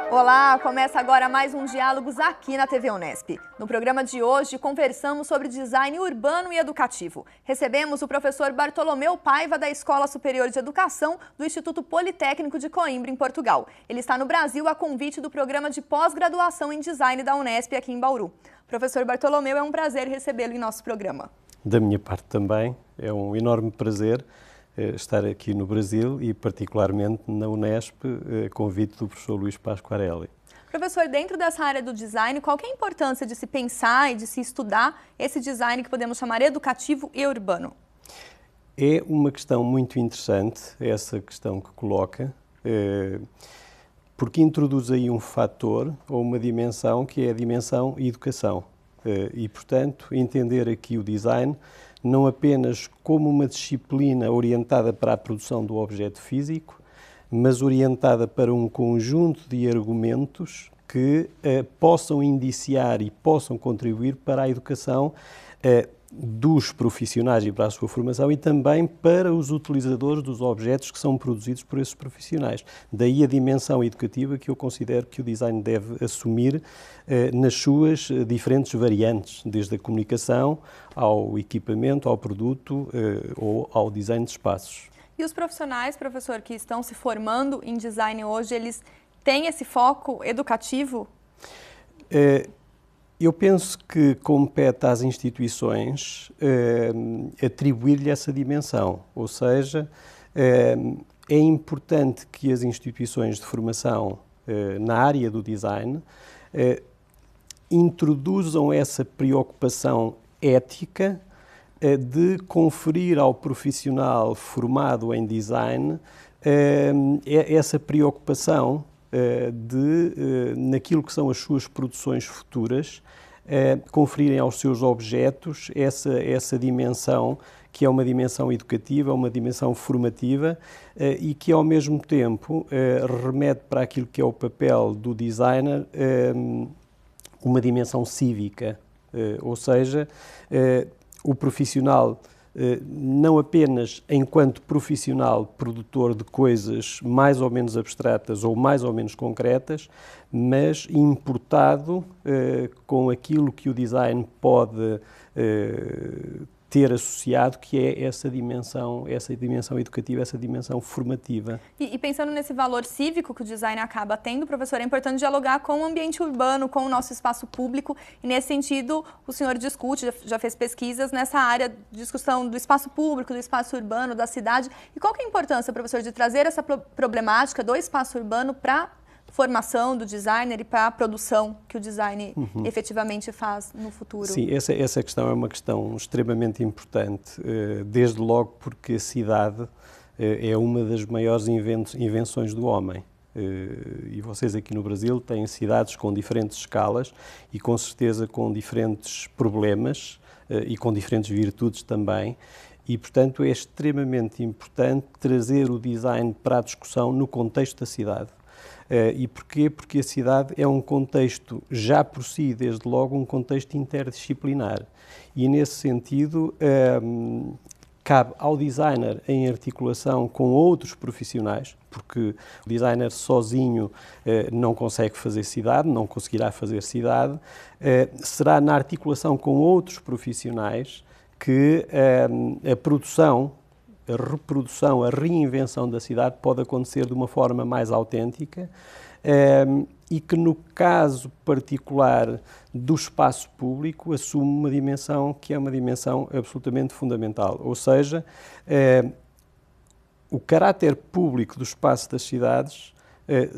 Olá, começa agora mais um Diálogos aqui na TV Unesp. No programa de hoje, conversamos sobre design urbano e educativo. Recebemos o professor Bartolomeu Paiva, da Escola Superior de Educação do Instituto Politécnico de Coimbra, em Portugal. Ele está no Brasil a convite do programa de pós-graduação em design da Unesp aqui em Bauru. Professor Bartolomeu, é um prazer recebê-lo em nosso programa. Da minha parte também, é um enorme prazer estar aqui no Brasil e particularmente na Unesp, a convite do professor Luís Pasquarelli. Professor, dentro dessa área do design, qual que é a importância de se pensar e de se estudar esse design que podemos chamar educativo e urbano? É uma questão muito interessante, essa questão que coloca, porque introduz aí um fator ou uma dimensão que é a dimensão educação. E, portanto, entender aqui o design não apenas como uma disciplina orientada para a produção do objeto físico, mas orientada para um conjunto de argumentos que possam indiciar e possam contribuir para a educação dos profissionais e para a sua formação e também para os utilizadores dos objetos que são produzidos por esses profissionais. Daí a dimensão educativa que eu considero que o design deve assumir nas suas diferentes variantes, desde a comunicação ao equipamento, ao produto ou ao design de espaços. E os profissionais, professor, que estão se formando em design hoje, eles têm esse foco educativo? Eu penso que compete às instituições atribuir-lhe essa dimensão, ou seja, é importante que as instituições de formação na área do design introduzam essa preocupação ética de conferir ao profissional formado em design essa preocupação naquilo que são as suas produções futuras, conferirem aos seus objetos essa dimensão que é uma dimensão educativa, uma dimensão formativa e que ao mesmo tempo remete para aquilo que é o papel do designer, uma dimensão cívica, ou seja, o profissional não apenas enquanto profissional produtor de coisas mais ou menos abstratas ou mais ou menos concretas, mas importado com aquilo que o design pode ter associado, que é essa dimensão educativa, essa dimensão formativa. E pensando nesse valor cívico que o design acaba tendo, professor, é importante dialogar com o ambiente urbano, com o nosso espaço público, e nesse sentido o senhor discute, já fez pesquisas nessa área de discussão do espaço público, do espaço urbano, da cidade. E qual que é a importância, professor, de trazer essa problemática do espaço urbano para a formação do designer e para a produção que o design efetivamente faz no futuro? Sim, essa questão é uma questão extremamente importante, desde logo porque a cidade é uma das maiores invenções do homem. E vocês aqui no Brasil têm cidades com diferentes escalas e com certeza com diferentes problemas e com diferentes virtudes também. E, portanto, é extremamente importante trazer o design para a discussão no contexto da cidade. E porquê? Porque a cidade é um contexto, já por si, desde logo, um contexto interdisciplinar. E, nesse sentido, cabe ao designer, em articulação com outros profissionais, porque o designer sozinho não consegue fazer cidade, não conseguirá fazer cidade, será na articulação com outros profissionais que a produção, a reprodução, a reinvenção da cidade pode acontecer de uma forma mais autêntica e que, no caso particular do espaço público, assume uma dimensão que é uma dimensão absolutamente fundamental. Ou seja, o caráter público do espaço das cidades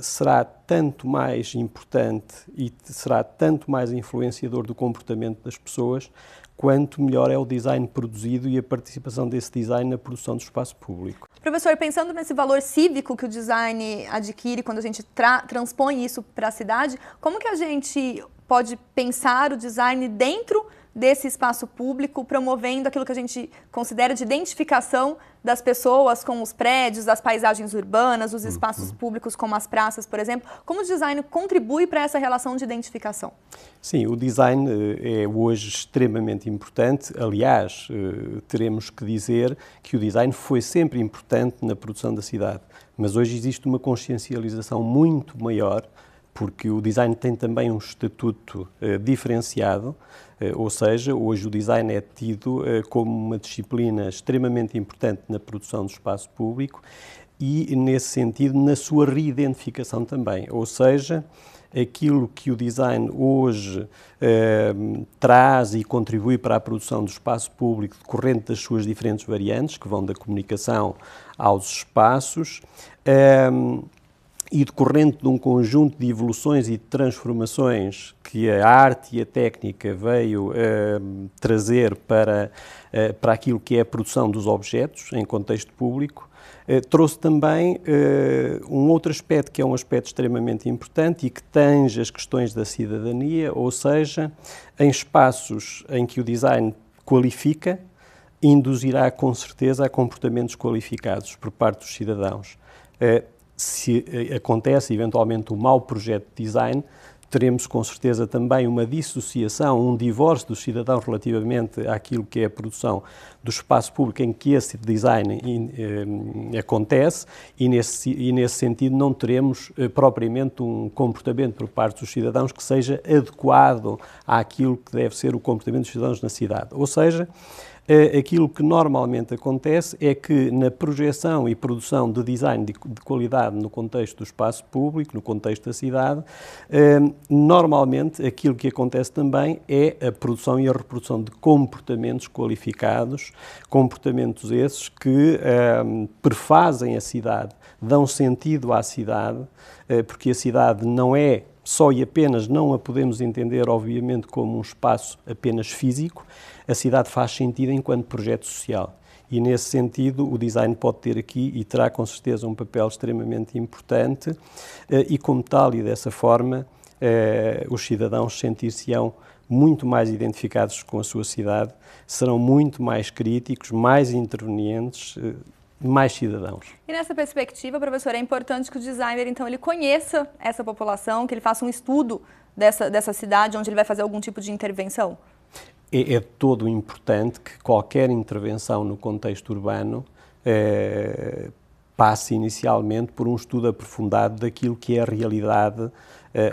será tanto mais importante e será tanto mais influenciador do comportamento das pessoas quanto melhor é o design produzido e a participação desse design na produção do espaço público. Professor, pensando nesse valor cívico que o design adquire quando a gente transpõe isso para a cidade, como que a gente pode pensar o design dentro desse espaço público, promovendo aquilo que a gente considera de identificação das pessoas com os prédios, as paisagens urbanas, os espaços públicos como as praças, por exemplo? Como o design contribui para essa relação de identificação? Sim, o design é hoje extremamente importante. Aliás, teremos que dizer que o design foi sempre importante na produção da cidade, mas hoje existe uma consciencialização muito maior porque o design tem também um estatuto diferenciado, ou seja, hoje o design é tido como uma disciplina extremamente importante na produção do espaço público e, nesse sentido, na sua reidentificação também, ou seja, aquilo que o design hoje traz e contribui para a produção do espaço público decorrente das suas diferentes variantes, que vão da comunicação aos espaços, e decorrente de um conjunto de evoluções e de transformações que a arte e a técnica veio trazer para aquilo que é a produção dos objetos em contexto público, trouxe também um outro aspecto que é um aspecto extremamente importante e que tange as questões da cidadania, ou seja, em espaços em que o design qualifica, induzirá com certeza a comportamentos qualificados por parte dos cidadãos. Se acontece eventualmente um mau projeto de design, teremos com certeza também uma dissociação, um divórcio dos cidadãos relativamente àquilo que é a produção do espaço público em que esse design acontece e nesse sentido não teremos propriamente um comportamento por parte dos cidadãos que seja adequado àquilo que deve ser o comportamento dos cidadãos na cidade. Ou seja, aquilo que normalmente acontece é que na projeção e produção de design de qualidade no contexto do espaço público, no contexto da cidade, normalmente aquilo que acontece também é a produção e a reprodução de comportamentos qualificados, comportamentos esses que perfazem a cidade, dão sentido à cidade, porque a cidade não é só e apenas, não a podemos entender, obviamente, como um espaço apenas físico, a cidade faz sentido enquanto projeto social. E, nesse sentido, o design pode ter aqui e terá, com certeza, um papel extremamente importante e, como tal, e dessa forma, os cidadãos sentir-se-ão muito mais identificados com a sua cidade, serão muito mais críticos, mais intervenientes, mais cidadãos. E nessa perspectiva, professor, é importante que o designer, então, ele conheça essa população, que ele faça um estudo dessa cidade, onde ele vai fazer algum tipo de intervenção? É todo importante que qualquer intervenção no contexto urbano passe inicialmente por um estudo aprofundado daquilo que é a realidade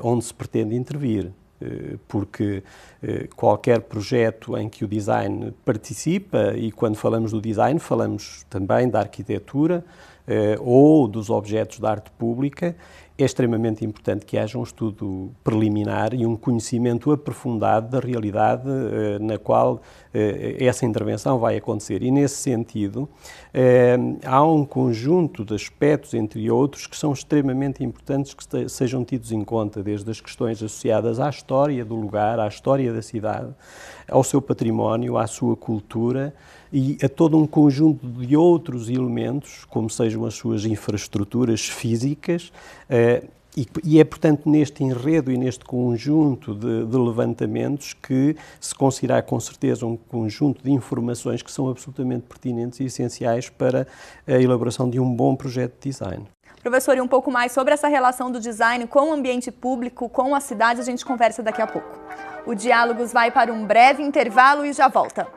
onde se pretende intervir. Porque qualquer projeto em que o design participa, e quando falamos do design falamos também da arquitetura ou dos objetos da arte pública, é extremamente importante que haja um estudo preliminar e um conhecimento aprofundado da realidade na qual essa intervenção vai acontecer. E, nesse sentido, há um conjunto de aspectos, entre outros, que são extremamente importantes que sejam tidos em conta, desde as questões associadas à história do lugar, à história da cidade, ao seu património, à sua cultura e a todo um conjunto de outros elementos, como sejam as suas infraestruturas físicas, e é, portanto, neste enredo e neste conjunto de levantamentos que se conseguirá, com certeza, um conjunto de informações que são absolutamente pertinentes e essenciais para a elaboração de um bom projeto de design. Professor, e um pouco mais sobre essa relação do design com o ambiente público, com a cidade, a gente conversa daqui a pouco. O Diálogos vai para um breve intervalo e já volta.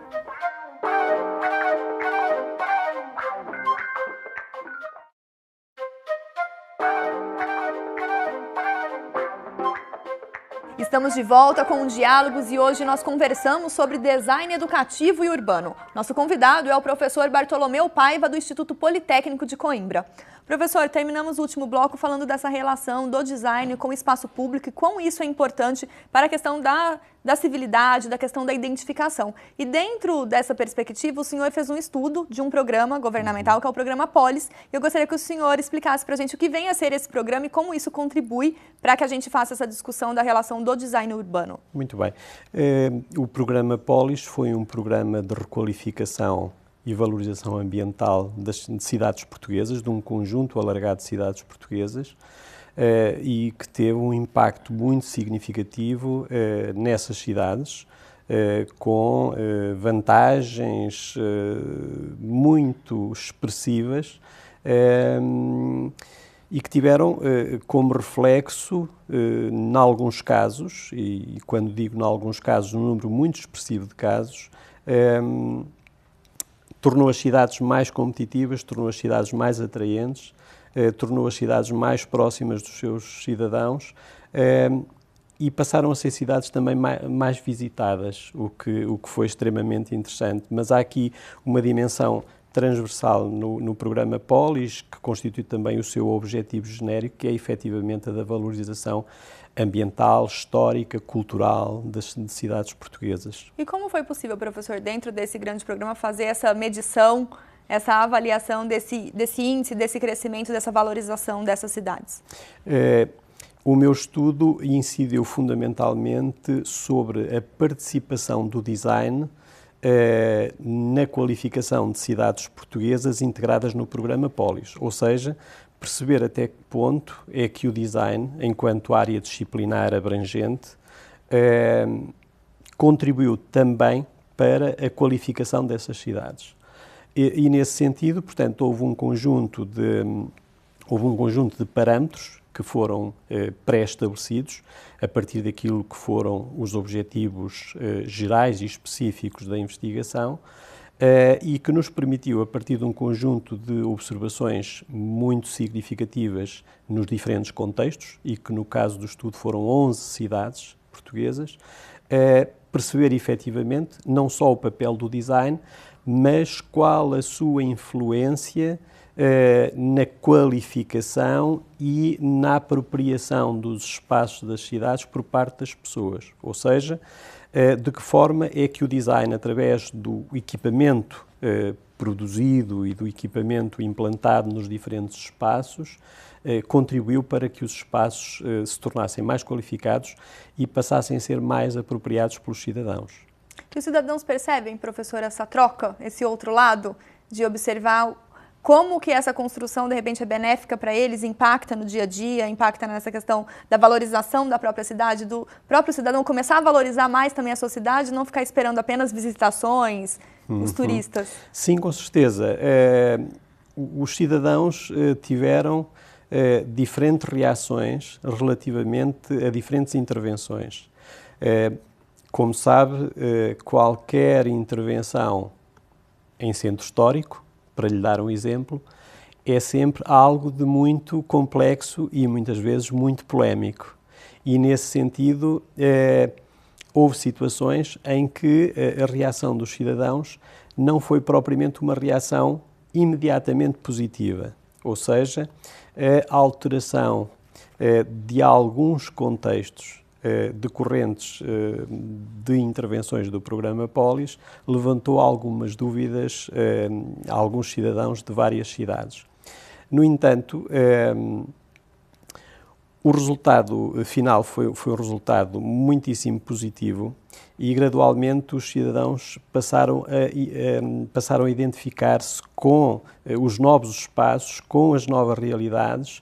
Estamos de volta com o Diálogos e hoje nós conversamos sobre design educativo e urbano. Nosso convidado é o professor Bartolomeu Paiva, do Instituto Politécnico de Coimbra. Professor, terminamos o último bloco falando dessa relação do design com o espaço público e quão isso é importante para a questão da civilidade, da questão da identificação. E dentro dessa perspectiva, o senhor fez um estudo de um programa governamental, que é o programa Polis. Eu gostaria que o senhor explicasse para a gente o que vem a ser esse programa e como isso contribui para que a gente faça essa discussão da relação do design urbano. Muito bem. O programa Polis foi um programa de requalificação e valorização ambiental das cidades portuguesas, de um conjunto alargado de cidades portuguesas, e que teve um impacto muito significativo nessas cidades, com vantagens muito expressivas e que tiveram como reflexo, em alguns casos, e quando digo em alguns casos, um número muito expressivo de casos, tornou as cidades mais competitivas, tornou as cidades mais atraentes, tornou as cidades mais próximas dos seus cidadãos e passaram a ser cidades também mais visitadas, o que foi extremamente interessante. Mas há aqui uma dimensão transversal no programa Polis, que constitui também o seu objetivo genérico, que é efetivamente a da valorização ambiental, histórica, cultural das cidades portuguesas. E como foi possível, professor, dentro desse grande programa, fazer essa medição, essa avaliação desse índice, desse crescimento, dessa valorização dessas cidades? O meu estudo incidiu fundamentalmente sobre a participação do design na qualificação de cidades portuguesas integradas no programa Polis, ou seja, perceber até que ponto é que o design, enquanto área disciplinar abrangente, contribuiu também para a qualificação dessas cidades. E nesse sentido, portanto, houve um conjunto de parâmetros que foram pré-estabelecidos a partir daquilo que foram os objetivos gerais e específicos da investigação e que nos permitiu, a partir de um conjunto de observações muito significativas nos diferentes contextos, e que no caso do estudo foram 11 cidades portuguesas, perceber efetivamente não só o papel do design, mas qual a sua influência na qualificação e na apropriação dos espaços das cidades por parte das pessoas. Ou seja, de que forma é que o design, através do equipamento produzido e do equipamento implantado nos diferentes espaços, contribuiu para que os espaços se tornassem mais qualificados e passassem a ser mais apropriados pelos cidadãos. Que os cidadãos percebem, professor, essa troca, esse outro lado, de observar como que essa construção, de repente, é benéfica para eles, impacta no dia a dia, impacta nessa questão da valorização da própria cidade, do próprio cidadão começar a valorizar mais também a sua cidade, não ficar esperando apenas visitações, os turistas? Sim, com certeza. Os cidadãos tiveram diferentes reações relativamente a diferentes intervenções. Como sabe, qualquer intervenção em centro histórico, para lhe dar um exemplo, é sempre algo de muito complexo e muitas vezes muito polémico. E nesse sentido, houve situações em que a reação dos cidadãos não foi propriamente uma reação imediatamente positiva. Ou seja, a alteração de alguns contextos decorrentes de intervenções do programa Polis levantou algumas dúvidas a alguns cidadãos de várias cidades. No entanto, o resultado final foi um resultado muitíssimo positivo e gradualmente os cidadãos passaram a identificar-se com os novos espaços, com as novas realidades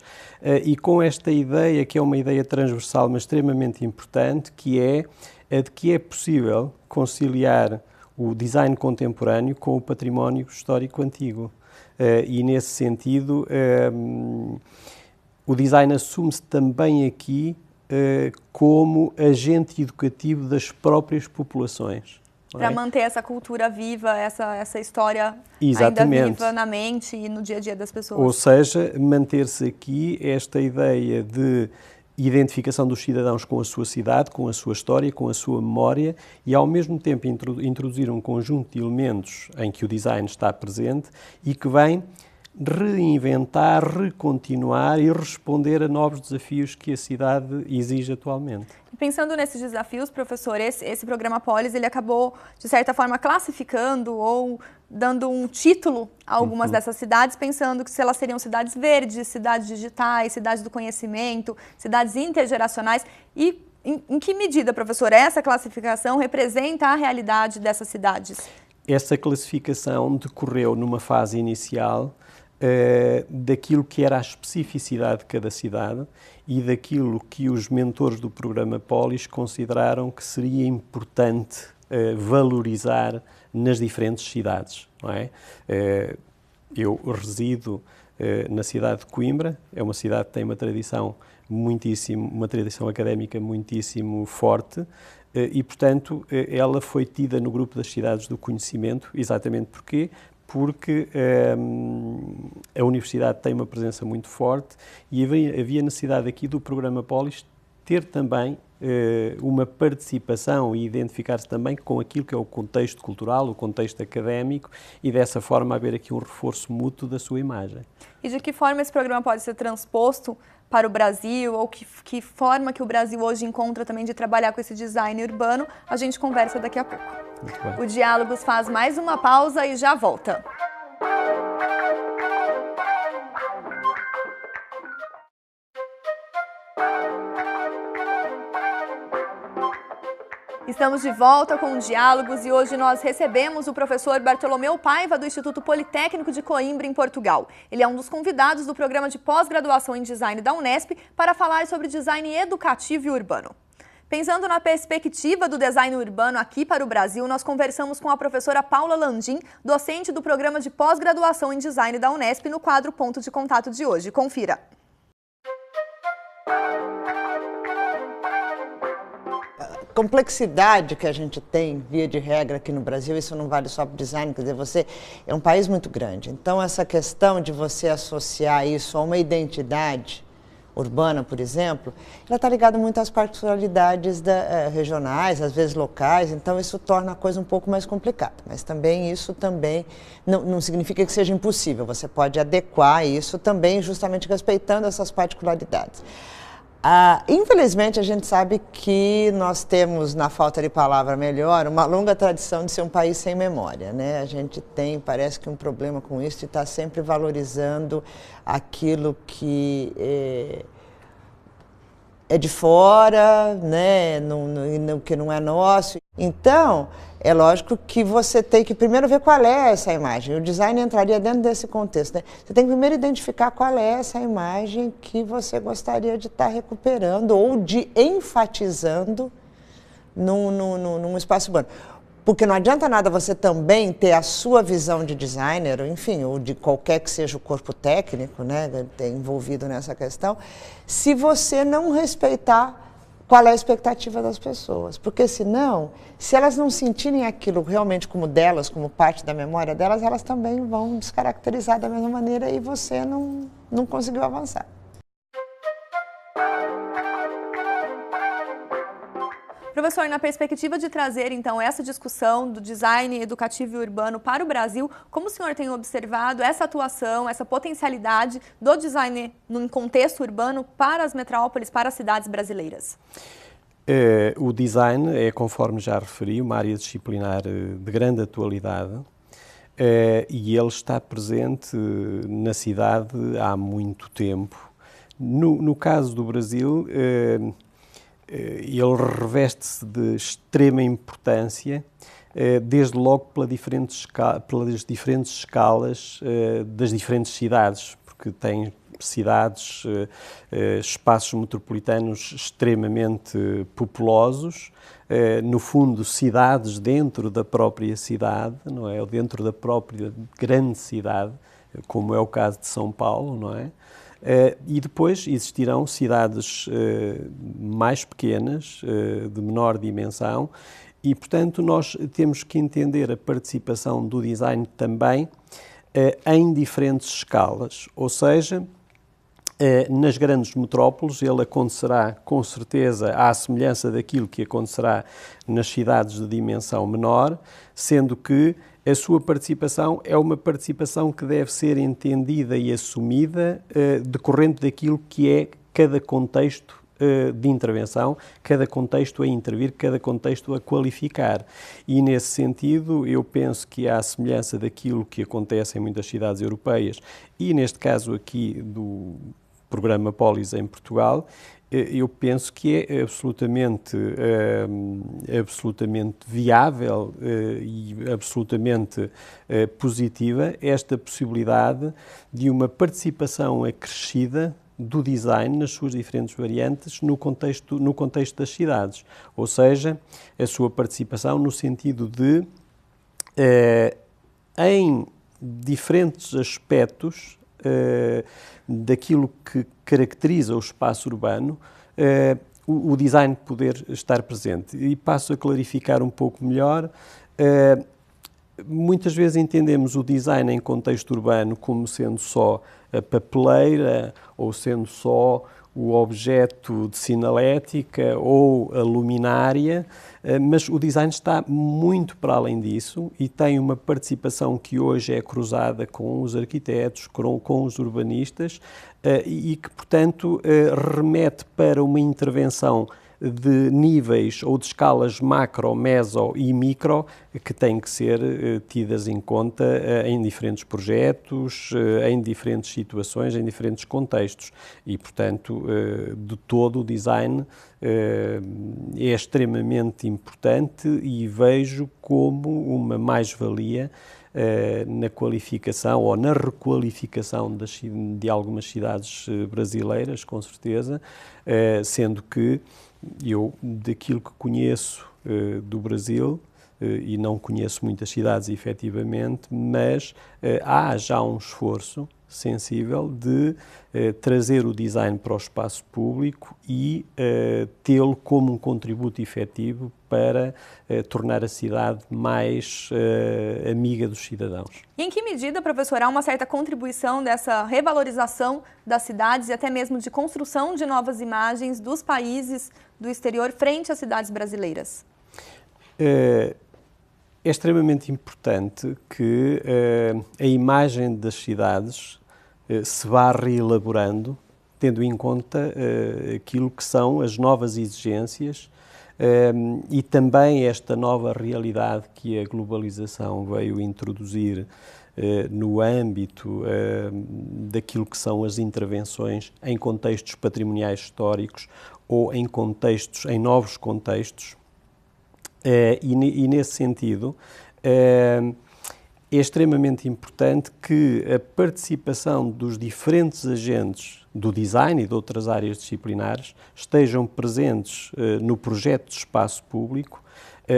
e com esta ideia, que é uma ideia transversal, mas extremamente importante, que é a de que é possível conciliar o design contemporâneo com o património histórico antigo. E nesse sentido, o design assume-se também aqui como agente educativo das próprias populações. Para manter essa cultura viva, essa história Exatamente. ainda viva na mente e no dia a dia das pessoas. Ou seja, manter-se aqui esta ideia de identificação dos cidadãos com a sua cidade, com a sua história, com a sua memória e, ao mesmo tempo, introduzir um conjunto de elementos em que o design está presente e que vem reinventar, recontinuar e responder a novos desafios que a cidade exige atualmente. Pensando nesses desafios, professor, esse programa Polis, ele acabou, de certa forma, classificando ou dando um título a algumas dessas cidades, pensando que se elas seriam cidades verdes, cidades digitais, cidades do conhecimento, cidades intergeracionais. E em que medida, professor, essa classificação representa a realidade dessas cidades? Essa classificação decorreu numa fase inicial daquilo que era a especificidade de cada cidade e daquilo que os mentores do programa Polis consideraram que seria importante valorizar nas diferentes cidades, não é? Eu resido na cidade de Coimbra, é uma cidade que tem uma tradição académica muitíssimo forte e, portanto, ela foi tida no grupo das cidades do conhecimento, exatamente porquê? porque a Universidade tem uma presença muito forte e havia necessidade aqui do Programa Polis ter também uma participação e identificar-se também com aquilo que é o contexto cultural, o contexto académico e dessa forma haver aqui um reforço mútuo da sua imagem. E de que forma esse programa pode ser transposto para o Brasil ou que forma que o Brasil hoje encontra também de trabalhar com esse design urbano? A gente conversa daqui a pouco. Muito bem. O Diálogos faz mais uma pausa e já volta. Estamos de volta com o Diálogos e hoje nós recebemos o professor Bartolomeu Paiva, do Instituto Politécnico de Coimbra, em Portugal. Ele é um dos convidados do programa de pós-graduação em design da Unesp para falar sobre design educativo e urbano. Pensando na perspectiva do design urbano aqui para o Brasil, nós conversamos com a professora Paula Landim, docente do programa de pós-graduação em design da Unesp, no quadro Ponto de Contato de hoje. Confira! Complexidade que a gente tem, via de regra, aqui no Brasil, isso não vale só para o design, quer dizer, você é um país muito grande. Então, essa questão de você associar isso a uma identidade urbana, por exemplo, ela está ligada muito às particularidades regionais, às vezes locais, então isso torna a coisa um pouco mais complicada. Mas também isso também não significa que seja impossível, você pode adequar isso também justamente respeitando essas particularidades. Infelizmente, a gente sabe que nós temos, na falta de palavra melhor, uma longa tradição de ser um país sem memória, né? A gente tem, parece que um problema com isso, de estar sempre valorizando aquilo que é de fora, né? Que não é nosso. Então, é lógico que você tem que primeiro ver qual é essa imagem. O design entraria dentro desse contexto, né? Você tem que primeiro identificar qual é essa imagem que você gostaria de estar recuperando ou de enfatizando num espaço urbano. Porque não adianta nada você também ter a sua visão de designer, enfim, ou de qualquer que seja o corpo técnico, né, envolvido nessa questão, se você não respeitar qual é a expectativa das pessoas. Porque senão, se elas não sentirem aquilo realmente como delas, como parte da memória delas, elas também vão descaracterizar da mesma maneira e você não conseguiu avançar. Professor, na perspectiva de trazer, então, essa discussão do design educativo e urbano para o Brasil, como o senhor tem observado essa atuação, essa potencialidade do design no contexto urbano para as metrópoles, para as cidades brasileiras? O design é, conforme já referi, uma área disciplinar de grande atualidade e ele está presente na cidade há muito tempo. No caso do Brasil, ele reveste-se de extrema importância, desde logo pelas diferentes escalas das diferentes cidades, porque tem cidades, espaços metropolitanos extremamente populosos, no fundo cidades dentro da própria cidade, não é? Ou dentro da própria grande cidade, como é o caso de São Paulo, não é? E depois existirão cidades mais pequenas, de menor dimensão, e, portanto, nós temos que entender a participação do design também em diferentes escalas, ou seja, nas grandes metrópoles ele acontecerá com certeza à semelhança daquilo que acontecerá nas cidades de dimensão menor, sendo que a sua participação é uma participação que deve ser entendida e assumida decorrente daquilo que é cada contexto de intervenção, cada contexto a intervir, cada contexto a qualificar. E, nesse sentido, eu penso que, à semelhança daquilo que acontece em muitas cidades europeias e, neste caso aqui, do programa Polis em Portugal, eu penso que é absolutamente viável e absolutamente positiva esta possibilidade de uma participação acrescida do design nas suas diferentes variantes no contexto das cidades, ou seja, a sua participação no sentido de, em diferentes aspectos daquilo que caracteriza o espaço urbano, o design poder estar presente. E passo a clarificar um pouco melhor. muitas vezes entendemos o design em contexto urbano como sendo só a papeleira ou sendo só o objeto de sinalética ou a luminária, mas o design está muito para além disso e tem uma participação que hoje é cruzada com os arquitetos, com os urbanistas e que, portanto, remete para uma intervenção de níveis ou de escalas macro, meso e micro que têm que ser tidas em conta em diferentes projetos, em diferentes situações, em diferentes contextos e, portanto, de todo o design é extremamente importante e vejo como uma mais-valia na qualificação ou na requalificação de algumas cidades brasileiras, com certeza, sendo que eu, daquilo que conheço do Brasil, e não conheço muitas cidades efetivamente, mas há já um esforço sensível de trazer o design para o espaço público e tê-lo como um contributo efetivo para tornar a cidade mais amiga dos cidadãos. E em que medida, professor, há uma certa contribuição dessa revalorização das cidades e até mesmo de construção de novas imagens dos países do exterior frente às cidades brasileiras? É extremamente importante que a imagem das cidades se vá reelaborando, tendo em conta aquilo que são as novas exigências e também esta nova realidade que a globalização veio introduzir no âmbito daquilo que são as intervenções em contextos patrimoniais históricos ou em novos contextos. E nesse sentido, é extremamente importante que a participação dos diferentes agentes do design e de outras áreas disciplinares estejam presentes no projeto de espaço público,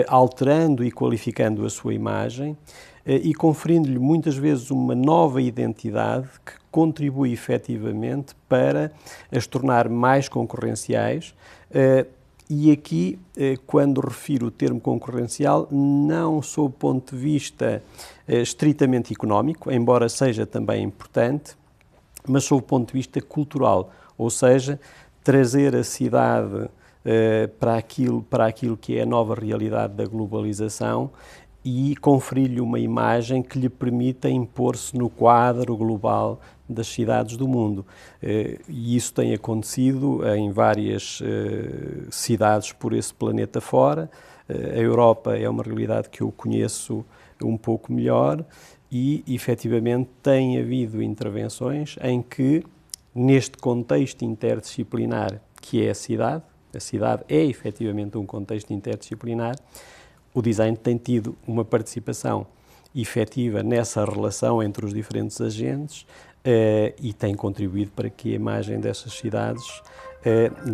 alterando e qualificando a sua imagem e conferindo-lhe muitas vezes uma nova identidade que contribui efetivamente para as tornar mais concorrenciais. E aqui, quando refiro o termo concorrencial, não sob o ponto de vista estritamente económico, embora seja também importante, mas sob o ponto de vista cultural, ou seja, trazer a cidade para aquilo que é a nova realidade da globalização e conferir-lhe uma imagem que lhe permita impor-se no quadro global das cidades do mundo. E isso tem acontecido em várias cidades por esse planeta fora. A Europa é uma realidade que eu conheço um pouco melhor e, efetivamente, tem havido intervenções em que, neste contexto interdisciplinar que é a cidade é efetivamente um contexto interdisciplinar, o design tem tido uma participação efetiva nessa relação entre os diferentes agentes e tem contribuído para que a imagem dessas cidades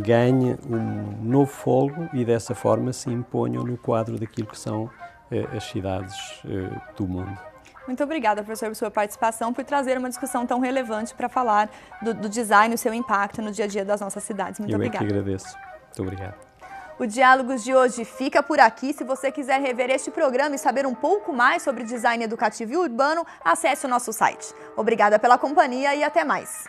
ganhe um novo fôlego e dessa forma se imponham no quadro daquilo que são as cidades do mundo. Muito obrigada, professor, por sua participação, por trazer uma discussão tão relevante para falar do design e o seu impacto no dia a dia das nossas cidades. Muito obrigada. Eu é que agradeço. Muito obrigado. O Diálogos de hoje fica por aqui. Se você quiser rever este programa e saber um pouco mais sobre design educativo e urbano, acesse o nosso site. Obrigada pela companhia e até mais.